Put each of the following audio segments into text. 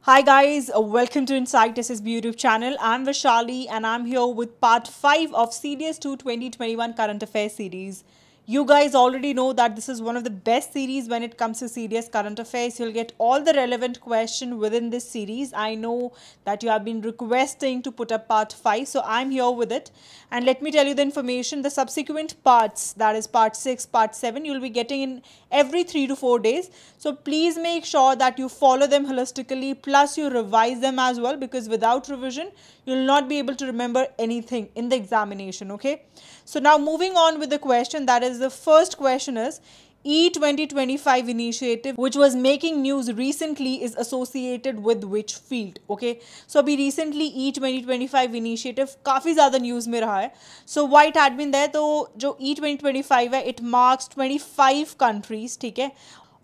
Hi guys, welcome to Insight SSB YouTube channel. I'm Vishali and I'm here with part 5 of CDS 2 2021 Current Affairs series. You guys already know that this is one of the best series when it comes to CDS Current Affairs. You'll get all the relevant question within this series. I know that you have been requesting to put up part 5, so I'm here with it. And let me tell you the information. The subsequent parts, that is part 6, part 7, you'll be getting in every 3 to 4 days. So please make sure that you follow them holistically, plus you revise them as well, because without revision, you'll not be able to remember anything in the examination, okay? So now moving on with the question, that is the first question is, E2025 initiative which was making news recently is associated with which field? Okay, so अभी recently E2025 initiative काफ़ी ज़्यादा news में रहा है. So why it had been there? तो जो E2025 है, it marks 25 countries, ठीक है,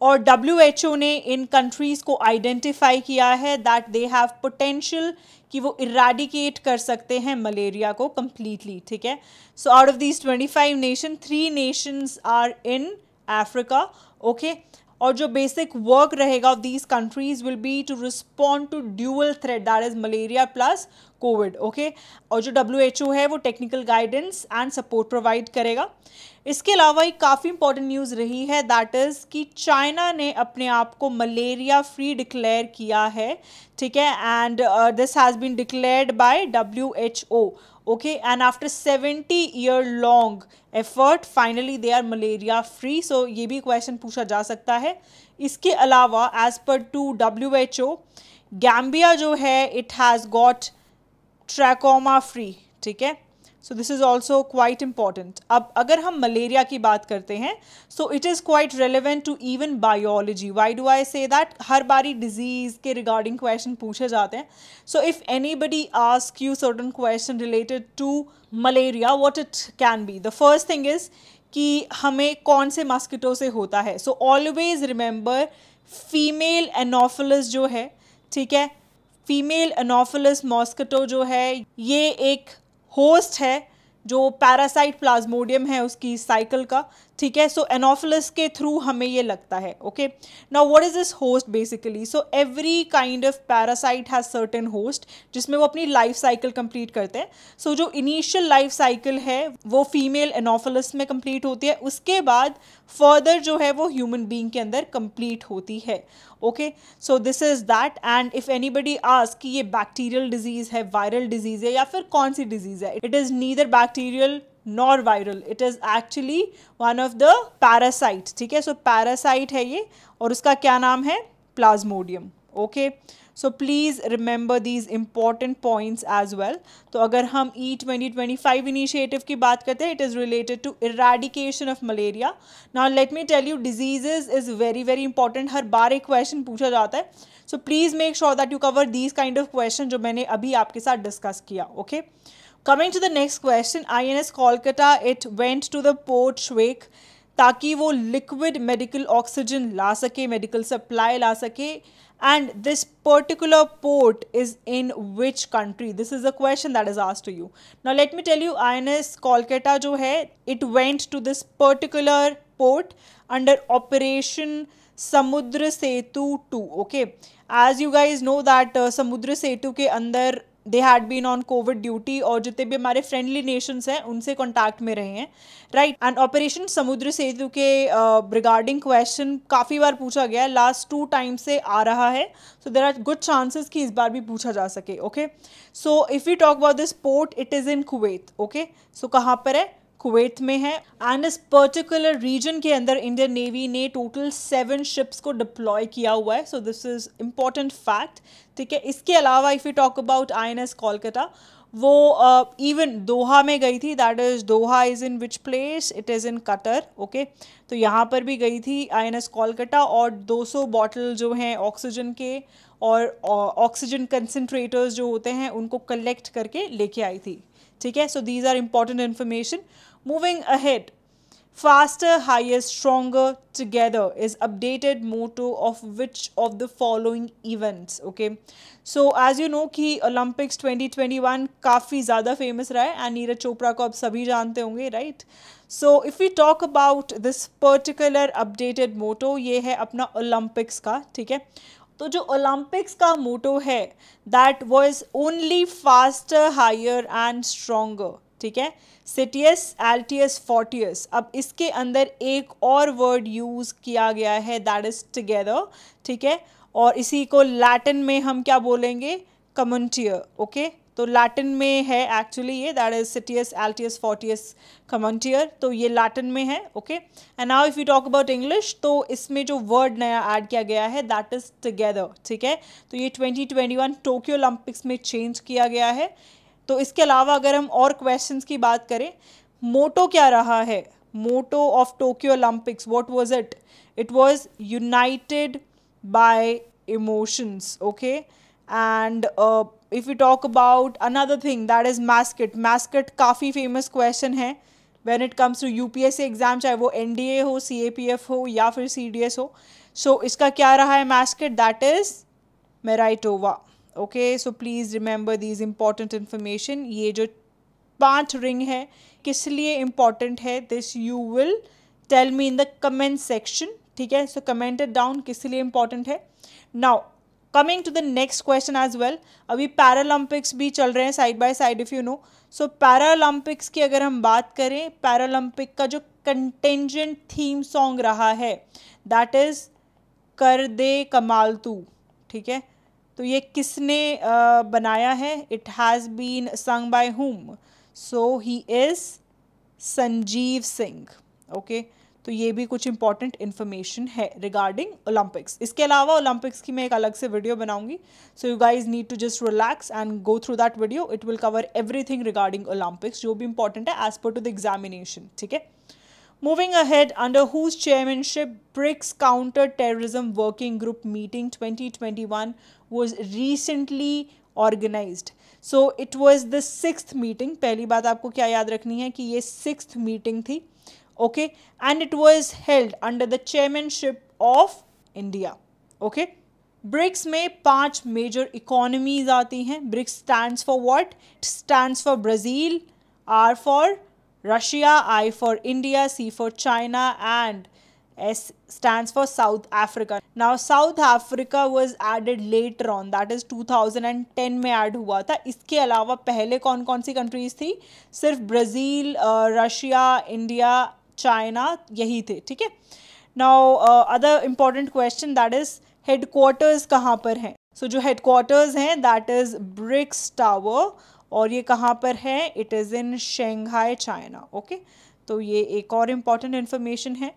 और WHO ने इन कंट्रीज़ को आइडेंटिफाई किया है दैट दे हैव पोटेंशियल कि वो इराडिकेट कर सकते हैं मलेरिया को कम्प्लीटली, ठीक है. So out of these 25 nation, 3 nations are in Africa, okay. और जो बेसिक वर्क रहेगा of these countries will be to respond to dual threat, that is malaria plus covid, okay. और जो WHO है वो technical guidance and support provide करेगा. इसके अलावा एक काफ़ी इंपॉर्टेंट न्यूज़ रही है, दैट इज़ कि चाइना ने अपने आप को मलेरिया फ्री डिक्लेयर किया है, ठीक है. And this has been declared by WHO, okay, and after 70-year long effort finally they are malaria free. so ये भी क्वेश्चन पूछा जा सकता है. इसके अलावा as per to WHO, Gambia जो है it has got trachoma free, ठीक है. So this is also quite important. अब अगर हम मलेरिया की बात करते हैं, so it is quite relevant to even biology. Why do I say that? हर बारी डिजीज़ के रिगार्डिंग क्वेश्चन पूछे जाते हैं. So if anybody ask you certain question related to malaria, what it can be, the first thing is कि हमें कौन से mosquito से होता है. So always remember female anopheles जो है, ठीक है, फीमेल एनोफिलस मॉस्किटो जो है ये एक होस्ट है जो पैरासाइट प्लाज्मोडियम है उसकी साइकिल का, ठीक है. सो एनोफिलस के थ्रू हमें ये लगता है, okay. Now what is this host basically? So every kind of parasite has certain host जिसमें वो अपनी लाइफ साइकिल कंप्लीट करते हैं. सो जो इनिशियल लाइफ साइकिल है वो फीमेल एनोफिलस में कंप्लीट होती है, उसके बाद फर्दर जो है वो ह्यूमन बीइंग के अंदर कंप्लीट होती है, okay. So this is that. And if anybody ask कि ये बैक्टीरियल डिजीज़ है, वायरल डिजीज़ है, या फिर कौन सी डिजीज़ है, it is neither bacterial nor viral, it is actually one of the parasite, ठीक है. सो पैरासाइट है ये और उसका क्या नाम है? Plasmodium, okay. So please remember these important points as well. तो अगर हम E2025 इनिशिएटिव की बात करते हैं, it is related to eradication of malaria. Now let me tell you, diseases is very very important. हर बार एक क्वेश्चन पूछा जाता है. So please make sure that you cover these kind of question जो मैंने अभी आपके साथ डिस्कस किया, okay. Coming to the next question, INS Kolkata, it went to the port Schweik ताकि वो लिक्विड मेडिकल ऑक्सीजन ला सके, मेडिकल सप्लाई ला सके. And this particular port is in which country? This is a question that is asked to you. Now let me tell you, INS Kolkata जो है it went to this particular port under operation Samudra Setu 2, okay. As you guys know that Samudra Setu के अंदर they had been on covid duty और जितने भी हमारे friendly Nations हैं उनसे कॉन्टैक्ट में रहे हैं, right. And operation Samudra Setu के रिगार्डिंग क्वेश्चन काफ़ी बार पूछा गया है, लास्ट 2 टाइम से आ रहा है. So there are good chances कि इस बार भी पूछा जा सके, okay. So if you talk about this port, it is in Kuwait, okay. So कहाँ पर है? कुवैत में है. एंड इस पर्टिकुलर रीजन के अंदर इंडियन नेवी ने टोटल 7 शिप्स को डिप्लॉय किया हुआ है. So this is important fact, ठीक है. इसके अलावा if you talk about INS Kolkata, वो इवन दोहा में गई थी, that is Doha is in which place? It is in Qatar, okay. तो यहाँ पर भी गई थी INS कोलकाता और 200 बॉटल जो हैं ऑक्सीजन के और ऑक्सीजन कंसनट्रेटर्स जो होते हैं उनको कलेक्ट करके लेके आई थी, ठीक है. So these are important information. Moving ahead, faster, higher, stronger, together is updated motto of which of the following events, okay. So as you know कि Olympics 2021 काफ़ी ज़्यादा फेमस रहा है एंड नीरज चोपड़ा को अब सभी जानते होंगे, right. So if we talk about this particular updated motto, ये है अपना ओलंपिक्स का, ठीक है. तो जो ओलंपिक्स का मोटो है that was only faster higher and stronger, ठीक है, सिटियस एल्टियस फोर्टियस। अब इसके अंदर एक और वर्ड यूज किया गया है दैट इज टुगेदर, ठीक है, और इसी को लैटिन में हम क्या बोलेंगे, कमंटियर, ओके। तो लैटिन में है एक्चुअली ये, दैट इज सिटियस एल्टियस फोर्टियस कमंटियर, तो ये लैटिन में है, okay. And now if you talk about English, तो इसमें जो वर्ड नया ऐड किया गया है दैट इज टुगेदर, ठीक है। तो ये 2021 टोक्यो ओलंपिक्स में चेंज किया गया है। तो इसके अलावा अगर हम और क्वेश्चंस की बात करें, मोटो क्या रहा है, motto of Tokyo Olympics, what was it, it was united by emotions, okay. And if we talk about another thing that is mascot, mascot काफ़ी फेमस क्वेश्चन है when it comes to UPSC exam, चाहे वो NDA हो, CAPF हो या फिर CDS हो। सो इसका क्या रहा है mascot, that is Meritova, okay. So please remember these important information. ये जो 5 रिंग है किस लिए इम्पॉर्टेंट है, this you will tell me in the comment section, ठीक है। सो कमेंट इट डाउन किस लिए इम्पॉर्टेंट है। Now coming to the next question as well, अभी पैरालंपिक्स भी चल रहे हैं side by side if you know. So Paralympics की अगर हम बात करें, पैरालंपिक का जो कंटेंजेंट थीम सॉन्ग रहा है दैट इज़ कर दे कमाल तू, ठीक है। तो ये किसने बनाया है, it has been sung by whom, so he is Sanjeev Singh, okay. तो ये भी कुछ इंपॉर्टेंट इन्फॉर्मेशन है रिगार्डिंग ओलंपिक्स। इसके अलावा ओलंपिक्स की मैं एक अलग से वीडियो बनाऊंगी, so you guys need to just relax and go through that video, it will cover everything regarding Olympics जो भी इंपॉर्टेंट है as per to the examination, ठीक है। Moving ahead, under whose chairmanship BRICS Counter Terrorism Working Group meeting 2021 was recently organized? So it was the 6th meeting. पहली बात आपको क्या याद रखनी है कि ये 6th meeting थी, okay, and it was held under the chairmanship of India, okay. BRICS में 5 मेजर इकोनॉमीज आती हैं। BRICS stands for what, stands for Brazil, R for Russia, I for India, C for China, and S stands for South Africa. Now South Africa was added later on, that is 2010 में add हुआ था। इसके अलावा पहले कौन कौन सी countries थी, सिर्फ ब्राज़ील, रशिया, इंडिया, चाइना यही थे, ठीक है। Now other important question that is headquarters कहाँ पर हैं। सो जो हेडक्वार्टर्स हैं दैट इज ब्रिक्स टावर, और ये कहाँ पर है, it is in Shanghai China, okay. तो ये एक और इम्पॉर्टेंट इन्फॉर्मेशन है।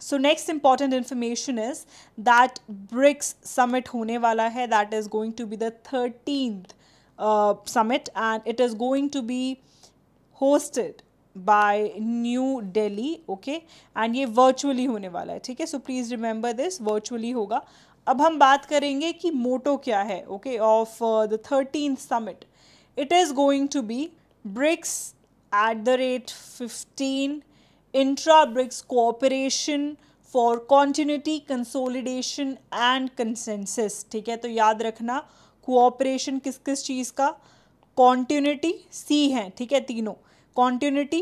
So next important information is that BRICS summit होने वाला है, that is going to be the 13th summit and it is going to be hosted by New Delhi, okay. And ये virtually होने वाला है, ठीक है। So please remember this, virtually होगा। अब हम बात करेंगे कि मोटो क्या है, okay, of the 13th summit. It is going to be BRICS @15 intra-BRICS cooperation for continuity, consolidation and consensus, ठीक है। तो याद रखना कोऑपरेशन किस किस चीज़ का, कॉन्टिन्यूटी C है, ठीक है, तीनों, continuity,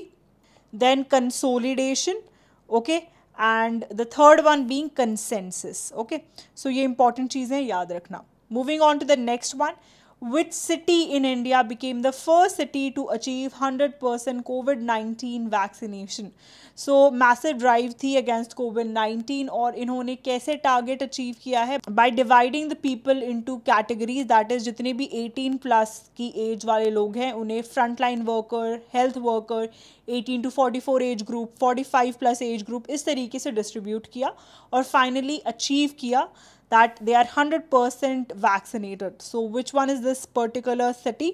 then consolidation, okay, and the third one being consensus, okay. So ये इंपॉर्टेंट चीज़ें याद रखना। Moving on to the next one, which city in India became the first city to achieve 100% COVID-19 vaccination? So massive drive थी against COVID-19 और इन्होंने कैसे target achieve किया है, by dividing the people into categories, that is जितने भी 18+ की as वाले लोग हैं उन्हें front line worker, health worker, 18 to 44 age group, 45+ age group, इस तरीके से डिस्ट्रीब्यूट किया और फाइनली अचीव किया that they are 100% vaccinated. So which one is this particular city?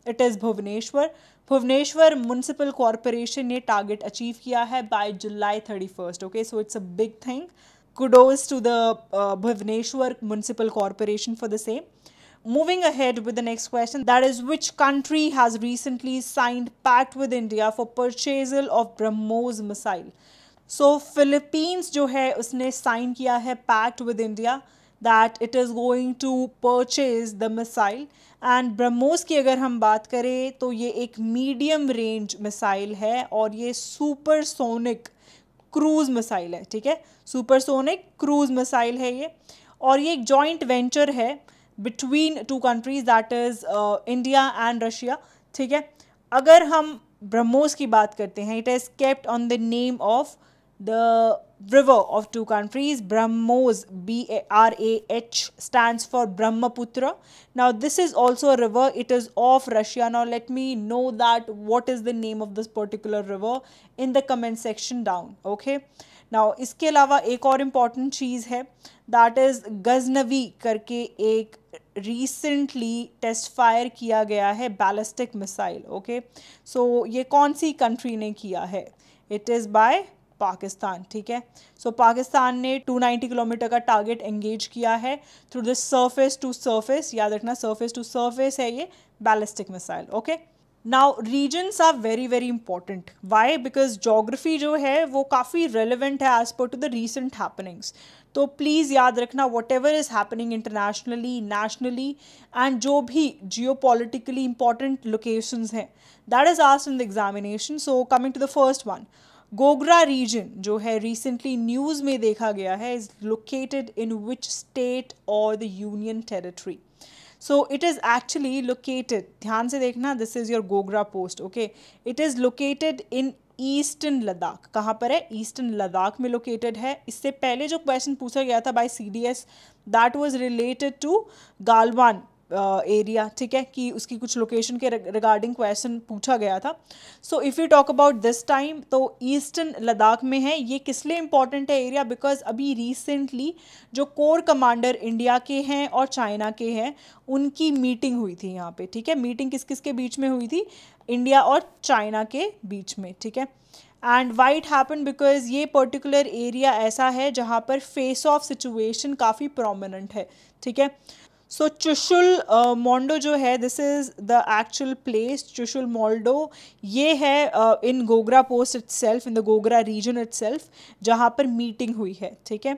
It is Bhubaneswar. Bhubaneswar Municipal Corporation ने target achieve किया है by July 31st. Okay, so it's a big thing. Kudos to the Bhubaneswar Municipal Corporation for the same. Moving ahead with the next question, that is which country has recently signed pact with India for purchasal of BrahMos missile? So Philippines जो है उसने sign किया है pact with India that it is going to purchase the missile, and BrahMos की अगर हम बात करें तो ये एक मीडियम रेंज मिसाइल है और ये सुपरसोनिक क्रूज मिसाइल है, ठीक है, सुपरसोनिक क्रूज मिसाइल है ये। और ये एक जॉइंट वेंचर है between two countries, that is India and Russia, ठीक है। अगर हम ब्रह्मोस की बात करते हैं, it is kept on the name of the river of two countries. Brahmos, BRAH, stands for Brahmaputra. Now this is also a river, it is of Russia. Now let me know that what is the name of this particular river in the comment section down. Okay, now इसके अलावा एक और important चीज़ है, that is Ghaznavi करके एक recently test fire किया गया है बैलिस्टिक मिसाइल. ओके, सो ये कौन सी कंट्री ने किया है? इट इज़ बाय पाकिस्तान, ठीक है. सो पाकिस्तान ने 290 किलोमीटर का टारगेट एंगेज किया है through the surface to surface. याद रखना सरफेस टू सरफेस है ये ballistic missile. Okay, now regions are very very important. Why? Because geography जो है वो काफ़ी रेलिवेंट है as per to the recent happenings. तो प्लीज़ याद रखना whatever is happening internationally, nationally and जो भी जियो पॉलिटिकली इंपॉर्टेंट लोकेशंस हैं, that is asked in the examination. So coming to the first one, Gogra region जो है recently news में देखा गया है, is located in which state और the union territory. So it is actually located, ध्यान से देखना, this is your Gogra post. Okay, it is located in eastern Ladakh. कहाँ पर है? ईस्टर्न लद्दाख में लोकेटेड है. इससे पहले जो क्वेश्चन पूछा गया था by CDS, that was related to Galwan area, ठीक है, कि उसकी कुछ लोकेशन के रिगार्डिंग क्वेश्चन पूछा गया था. सो if you talk about this time, तो ईस्टर्न लद्दाख में है. ये किस लिए इंपॉर्टेंट है एरिया? बिकॉज अभी रिसेंटली जो कोर कमांडर इंडिया के हैं और चाइना के हैं, उनकी मीटिंग हुई थी यहाँ पे, ठीक है. मीटिंग किस किस के बीच में हुई थी? इंडिया और चाइना के बीच में, ठीक है. And why it happen? Because ये पर्टिकुलर एरिया ऐसा है जहाँ पर फेस ऑफ सिचुएशन काफ़ी प्रोमिनेंट है, ठीक है. सो चुशुल मोंडो जो है, this is the actual place. Chushul Moldo ये है in Gogra post itself, in the Gogra region itself, जहाँ पर मीटिंग हुई है, ठीक है.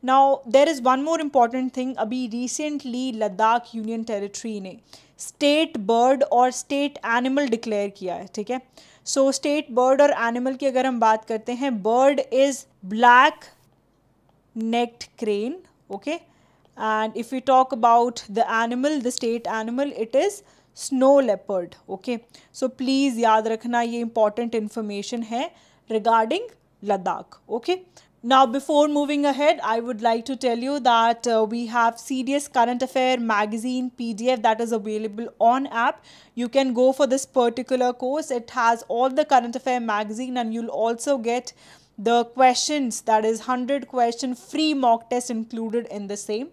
Now there is one more important thing. अभी रिसेंटली लद्दाख यूनियन टेरिटरी ने स्टेट बर्ड और स्टेट एनिमल डिक्लेयर किया है, ठीक है. सो स्टेट बर्ड और एनिमल की अगर हम बात करते हैं, bird is black necked crane. Okay, and if we talk about the animal, the state animal, it is snow leopard. Okay, so please याद रखना, ये important information है regarding Ladakh. Okay, now before moving ahead, I would like to tell you that we have CDS Current Affair Magazine PDF that is available on app. You can go for this particular course. It has all the Current Affair magazine and you'll also get the questions, that is 100 question free mock test included in the same.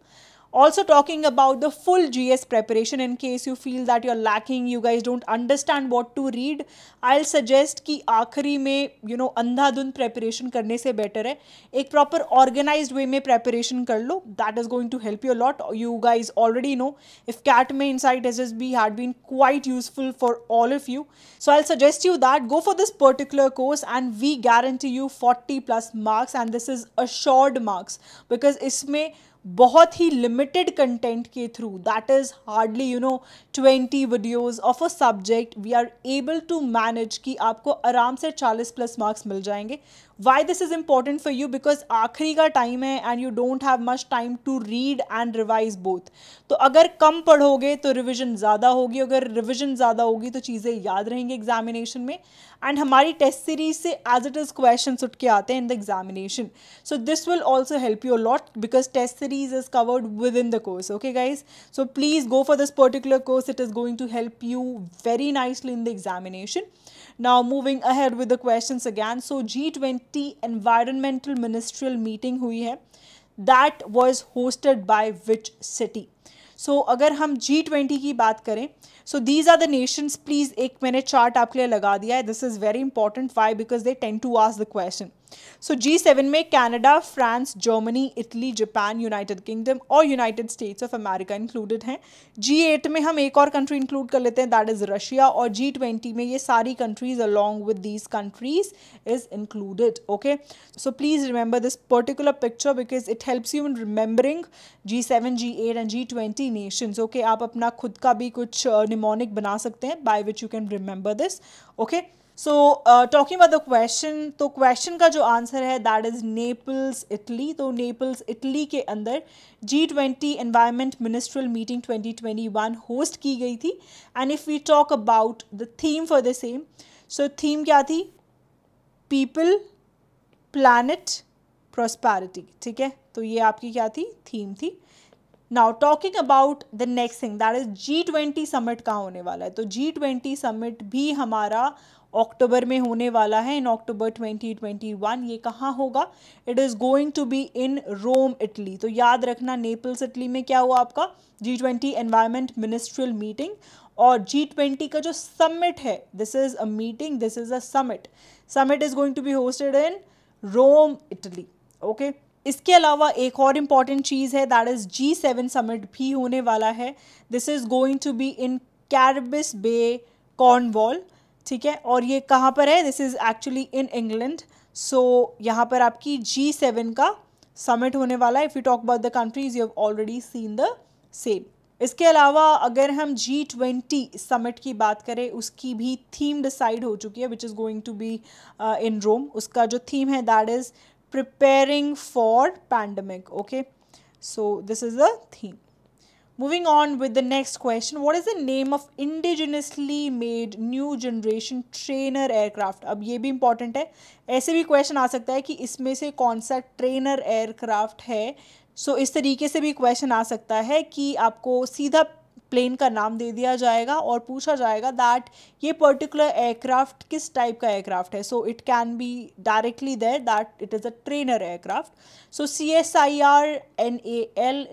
Also talking about the full GS preparation, in case you feel that you're lacking, you guys don't understand what to read, I'll suggest कि आखिरी में अंधाधुंध preparation करने से better है एक proper organized way में preparation कर लो. That is going to help you a lot. You guys already know if CAT में Inside SSB had been quite useful for all of you. So I'll suggest you that go for this particular course and we guarantee you 40 plus marks, and this is assured marks because इसमें बहुत ही limited content के through, that is hardly 20 videos of a subject, we are able to manage कि आपको आराम से 40 plus marks मिल जाएंगे. Why this is important for you? Because आखिरी का टाइम है and you don't have much time to read and revise both. तो अगर कम पढ़ोगे तो रिविजन ज़्यादा होगी, अगर रिविजन ज़्यादा होगी तो चीज़ें याद रहेंगी एग्जामिनेशन में. एंड हमारी टेस्ट सीरीज से एज इट इज़ क्वेश्चन उठ के आते हैं in the examination. So this will also help you a lot because test series is covered with in the course. Okay guys, so please go for this particular course. It is going to help you very nicely in the examination. Now moving ahead with the questions again. So G20 environmental ministerial meeting हुई है, that was hosted by which city? So अगर हम G20 की बात करें, so these are the nations. Please एक मैंने chart आपके लिए लगा दिया है. This is very important. Why? Because they tend to ask the question. So G7 में Canada, France, Germany, Italy, Japan, United Kingdom और United States of America included हैं. G8 में हम एक और कंट्री इंक्लूड कर लेते हैं, दैट इज़ रशिया. और G20 में ये सारी countries along with these countries is included. Okay, so please remember this particular picture because it helps you in remembering G7, G8 and G20 Nations. Okay, आप अपना खुद का भी कुछ निमोनिक बना सकते हैं by which you can remember this. Okay, so talking about the question, तो क्वेश्चन का जो आंसर है दैट इज नेपल्स इटली। तो नेपल्स इटली के अंदर G20 environment ministerial meeting 2021 host की गई थी। And if we talk about the theme for the same, so theme क्या थी? People, planet, prosperity. ठीक है, तो ये आपकी क्या थी? थीम थी। Now talking about the next thing that is G20 summit कहाँ होने वाला है? तो G20 समिट भी हमारा अक्टूबर में होने वाला है, इन अक्टूबर 2021। ये कहाँ होगा? It is going to be in Rome Italy. तो याद रखना, नेपल्स इटली में क्या हुआ आपका? G20 environment ministerial meeting. और G20 का जो समिट है, this is a meeting, this is a summit. Summit is going to be hosted in Rome Italy. Okay, इसके अलावा एक और इम्पॉर्टेंट चीज़ है दैट इज G7 समिट भी होने वाला है। This is going to be in Carbis Bay, Cornwall. ठीक है, और ये कहाँ पर है? This is actually in England. So यहाँ पर आपकी G7 का समिट होने वाला है। If you talk about the countries, you have already seen the same. इसके अलावा अगर हम G20 समिट की बात करें, उसकी भी थीम डिसाइड हो चुकी है, which is going to be in Rome. उसका जो थीम है that is preparing for pandemic. Okay, so this is the theme. Moving on with the next question, what is the name of indigenously made new generation trainer aircraft? अब ये भी important है, ऐसे भी question आ सकता है कि इसमें से कौन सा trainer aircraft है। सो इस तरीके से भी question आ सकता है कि आपको सीधा प्लेन का नाम दे दिया जाएगा और पूछा जाएगा दैट ये पर्टिकुलर एयरक्राफ्ट किस टाइप का एयरक्राफ्ट है। So it can be directly there that it is a trainer aircraft. So CSIR-NAL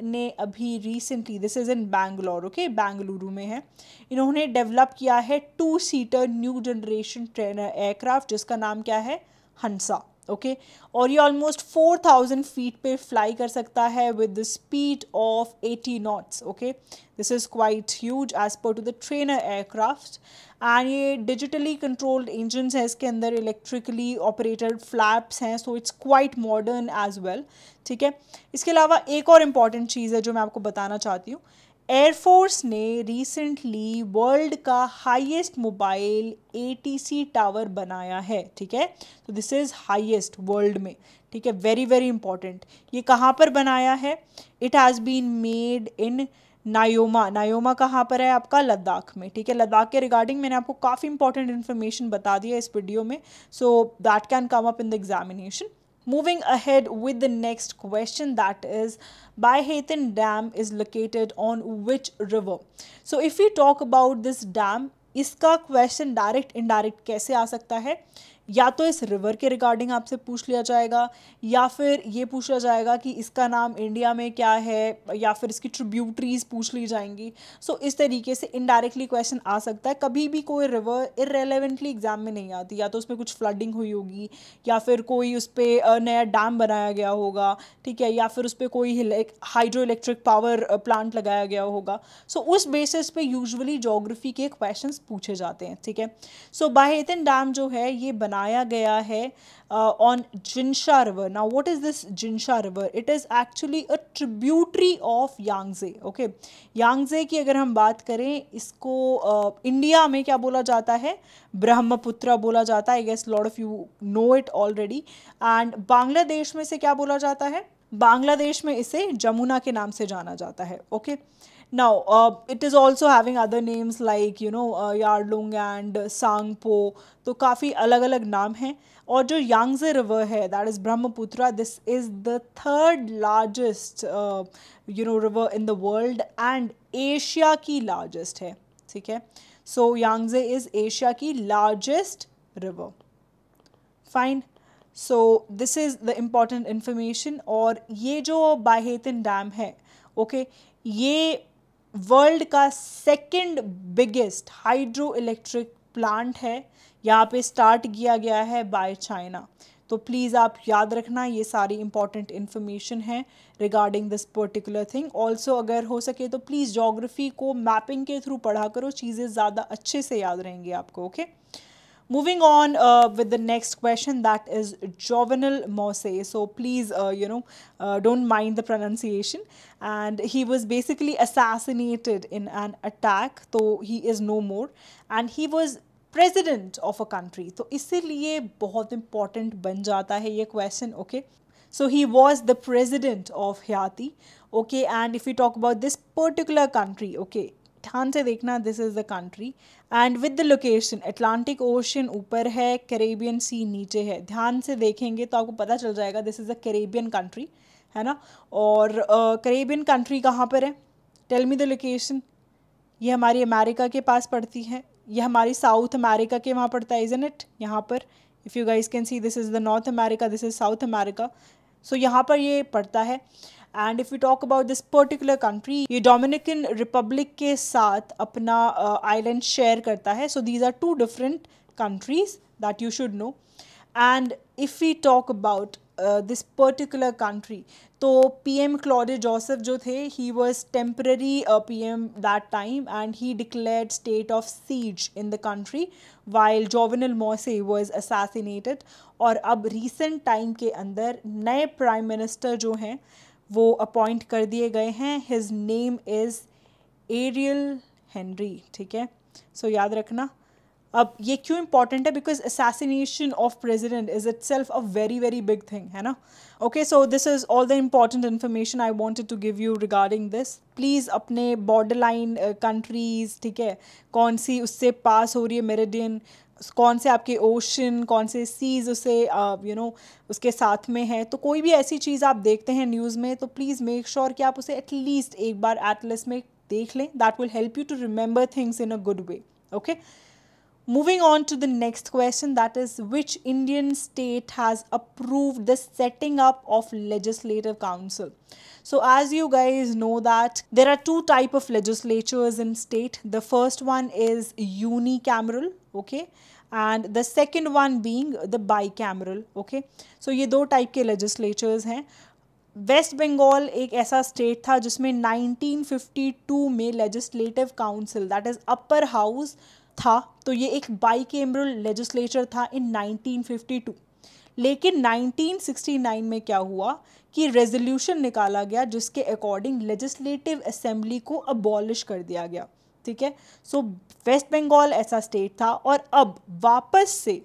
ने अभी recently, this is in Bangalore, okay, Bengaluru में है, इन्होंने डेवलप किया है 2-सीटर न्यू जनरेशन ट्रेनर एयरक्राफ्ट जिसका नाम क्या है? हंसा। ओके, और ये ऑलमोस्ट 4000 फीट पे फ्लाई कर सकता है with the speed of 80 knots. Okay, this is quite huge as per to the trainer aircraft. And ये डिजिटली कंट्रोल्ड इंजन्स हैं इसके अंदर, इलेक्ट्रिकली ऑपरेटेड फ्लैप्स हैं, so it's quite modern as well. ठीक है, इसके अलावा एक और इम्पॉर्टेंट चीज़ है जो मैं आपको बताना चाहती हूँ। एयरफोर्स ने रिसेंटली वर्ल्ड का हाईएस्ट मोबाइल ATC टावर बनाया है। ठीक है, तो दिस इज़ हाईएस्ट वर्ल्ड में। ठीक है, वेरी वेरी इंपॉर्टेंट। ये कहाँ पर बनाया है? It has been made in नायोमा। नायोमा कहाँ पर है आपका? लद्दाख में। ठीक है, लद्दाख के रिगार्डिंग मैंने आपको काफ़ी इंपॉर्टेंट इन्फॉर्मेशन बता दिया इस वीडियो में, so that can come up in the examination. Moving ahead with the next question, that is Baihetan Dam is located on which river? So if we talk about this dam, इसका question direct indirect कैसे आ सकता है? या तो इस river के regarding आपसे पूछ लिया जाएगा, या फिर ये पूछा जाएगा कि इसका नाम इंडिया में क्या है, या फिर इसकी ट्रिब्यूटरीज पूछ ली जाएंगी। सो इस तरीके से इनडायरेक्टली क्वेश्चन आ सकता है। कभी भी कोई रिवर इररेलेवेंटली एग्जाम में नहीं आती, या तो उसमें कुछ फ्लडिंग हुई होगी, या फिर कोई उस पर नया डैम बनाया गया होगा। ठीक है, या फिर उस पर कोई हाइड्रो इलेक्ट्रिक पावर प्लांट लगाया गया होगा। सो उस बेसिस पे यूजुअली ज्योग्राफी के क्वेश्चंस पूछे जाते हैं। ठीक है, सो बाहेतन डैम जो है ये बनाया गया है on जिनशा river. Now what is this जिनशा river? It is actually a tributary of Yangtze. Okay, Yangtze की अगर हम बात करें, इसको इंडिया में क्या बोला जाता है? ब्रह्मपुत्र बोला जाता है। I guess lot of you know it already. And Bangladesh में से क्या बोला जाता है? बांग्लादेश में इसे जमुना के नाम से जाना जाता है। Okay, now it is also having other names like Yarlung and Sangpo, तो काफ़ी अलग अलग नाम हैं। और जो यांगजे रिवर है that is Brahmaputra, this is the third largest river in the world and Asia की लार्जेस्ट है। ठीक है, सो यांगजे इज़ एशिया की largest river. Fine, so this is the important information. और ये जो बाहेतन डैम है, ओके, ये वर्ल्ड का second biggest hydro electric plant है। यहाँ पे स्टार्ट किया गया है बाय चाइना। तो प्लीज़ आप याद रखना, ये सारी इंपॉर्टेंट इन्फॉर्मेशन है regarding this particular thing. Also अगर हो सके तो प्लीज़ ज्योग्राफी को मैपिंग के थ्रू पढ़ा करो, चीज़ें ज़्यादा अच्छे से याद रहेंगी आपको। Okay, moving on with the next question, that is Jovenel Moise. So please don't mind the pronunciation. And he was basically assassinated in an attack, though he is no more. And he was president of a country, तो इसीलिए बहुत important बन जाता है ये question. Okay, so he was the president of Haiti. Okay, and if we talk about this particular country, okay, ध्यान से देखना, this is the country and with the location Atlantic Ocean ऊपर है, Caribbean Sea नीचे है. ध्यान से देखेंगे तो आपको पता चल जाएगा this is a Caribbean country, है ना. और Caribbean country कहाँ पर है? Tell me the location. ये हमारी अमेरिका के पास पड़ती है, ये हमारी साउथ अमेरिका के वहाँ पड़ता है, इजंट इट. यहाँ पर if you guys can see, this is the North America, this is South America. So यहाँ पर ये पड़ता है. And if you talk about this particular country, ये डोमिनिकन रिपब्लिक के साथ अपना आइलैंड शेयर करता है. So these are two different countries that you should know. And if we talk about this particular country, तो PM क्लॉडे जोसेफ जो थे, he was temporary PM that time and he declared state of siege in the country while Jovenel Moise was assassinated. और अब recent time के अंदर नए prime minister जो हैं वो अपॉइंट कर दिए गए हैं. His name is aerial Henry. ठीक है, सो याद रखना. अब ये क्यों इंपॉर्टेंट है? Because assassination of president is itself a very very big thing, है ना. Okay, so this is all the important information I wanted to give you regarding this. Please अपने बॉर्डर लाइन कंट्रीज़, ठीक है, कौन सी उससे पास हो रही है मेरिडियन, कौन से आपके ओशन, कौन से सीज उसे उसके साथ में है, तो कोई भी ऐसी चीज़ आप देखते हैं न्यूज़ में तो प्लीज़ मेक श्योर कि आप उसे एटलीस्ट एक बार एटलस में देख लें. That will help you to remember things in a good way. Okay, moving on to the next question, that is, which Indian state has approved the setting up of legislative council? So as you guys know that there are two type of legislatures in state. The first one is unicameral, okay, and the second one being the bicameral. Okay, so ये दो type के legislatures हैं. Waste Bengal एक ऐसा state था जिसमें 1952 में legislative council, that is upper house था. तो ये एक बाइकेमरल लेजिस्लेचर था इन 1952. लेकिन 1969 में क्या हुआ कि रेजोल्यूशन निकाला गया जिसके अकॉर्डिंग लेजिस्लेटिव असेंबली को अबॉलिश कर दिया गया. ठीक है, सो वेस्ट बंगाल ऐसा स्टेट था और अब वापस से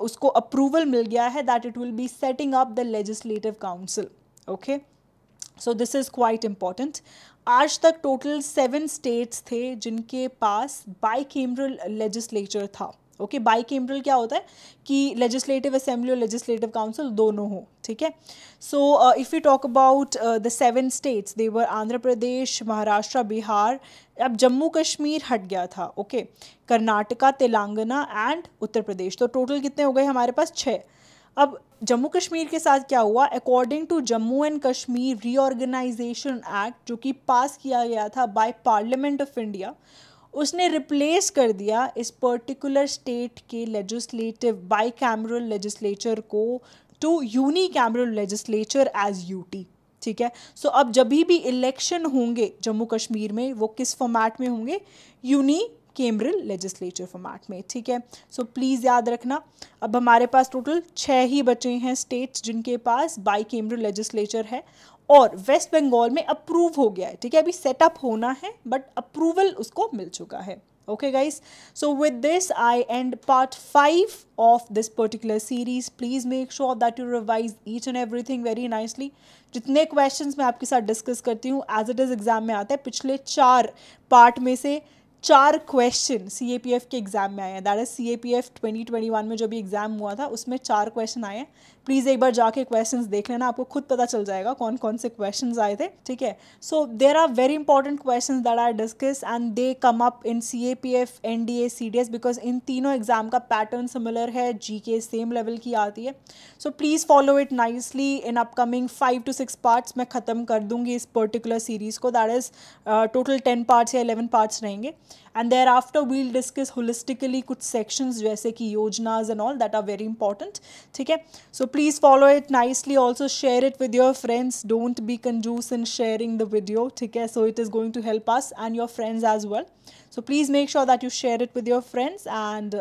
उसको अप्रूवल मिल गया है that it will be setting up the legislative council. Okay, so this is quite important. आज तक टोटल 7 स्टेट्स थे जिनके पास बाइकेमरल लेजिस्लेचर था. ओके, बाइकेमरल क्या होता है कि लेजिस्लेटिव असेंबली और लेजिस्लेटिव काउंसिल दोनों हो. ठीक है, so if you talk about the 7 states, they were Andhra Pradesh, Maharashtra, Bihar. अब जम्मू कश्मीर हट गया था. Okay, Karnataka, Telangana and Uttar Pradesh. तो टोटल कितने हो गए हमारे पास? 6. अब जम्मू कश्मीर के साथ क्या हुआ? According to Jammu and Kashmir reorganisation act, जो कि पास किया गया था बाय पार्लियामेंट ऑफ इंडिया, उसने रिप्लेस कर दिया इस पर्टिकुलर स्टेट के लेजिस्लेटिव बाइकैमरल लेजिस्लेचर को to unicameral legislature as UT. ठीक है, सो अब जब भी इलेक्शन होंगे जम्मू कश्मीर में, वो किस फॉर्मेट में होंगे? यूनिकैमरल लेजिस्लेचर फॉर्मेट में. ठीक है, सो प्लीज़ याद रखना. अब हमारे पास टोटल 6 ही बचे हैं स्टेट्स जिनके पास बाइकैमरल लेजिस्लेचर है और वेस्ट बंगाल में अप्रूव हो गया है. ठीक है, अभी सेटअप होना है बट अप्रूवल उसको मिल चुका है. Okay guys, so with this I end part 5 of this particular series. Please make sure that you revise each and everything very nicely. जितने questions मैं आपके साथ discuss करती हूँ as it is exam में आते हैं, पिछले 4 part में से 4 क्वेश्चन CAPF के एग्ज़ाम में आए हैं. दैट इज CAPF 2021 में जो भी एग्ज़ाम हुआ था उसमें 4 क्वेश्चन आए हैं. प्लीज़ एक बार जाके क्वेश्चंस देख लेना, आपको खुद पता चल जाएगा कौन कौन से क्वेश्चंस आए थे. ठीक है, so there are very important questions that are discuss and they come up in CAPF, NDA, CDS because in तीनों एग्जाम का पैटर्न सिमिलर है. GK सेम लेवल की आती है. So please follow it nicely. In upcoming 5 to 6 parts मैं ख़त्म कर दूंगी इस पर्टिकुलर सीरीज़ को. दैट इज़ टोटल 10 पार्ट्स या 11 पार्ट्स रहेंगे. And thereafter we'll discuss holistically कुछ sections जैसे कि योजनाज and all that are very important. ठीक है, so please follow it nicely. Also share it with your friends. Don't be conjuice in sharing the video. ठीक है, so it is going to help us and your friends as well. So please make sure that you share it with your friends and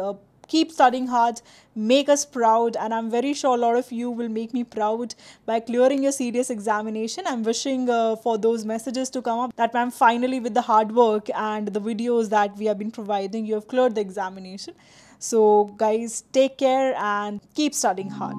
Keep studying hard, make us proud, and I'm very sure a lot of you will make me proud by clearing your serious examination. I'm wishing for those messages to come up that, ma'am, finally with the hard work and the videos that we have been providing, you have cleared the examination. So guys, take care and keep studying hard.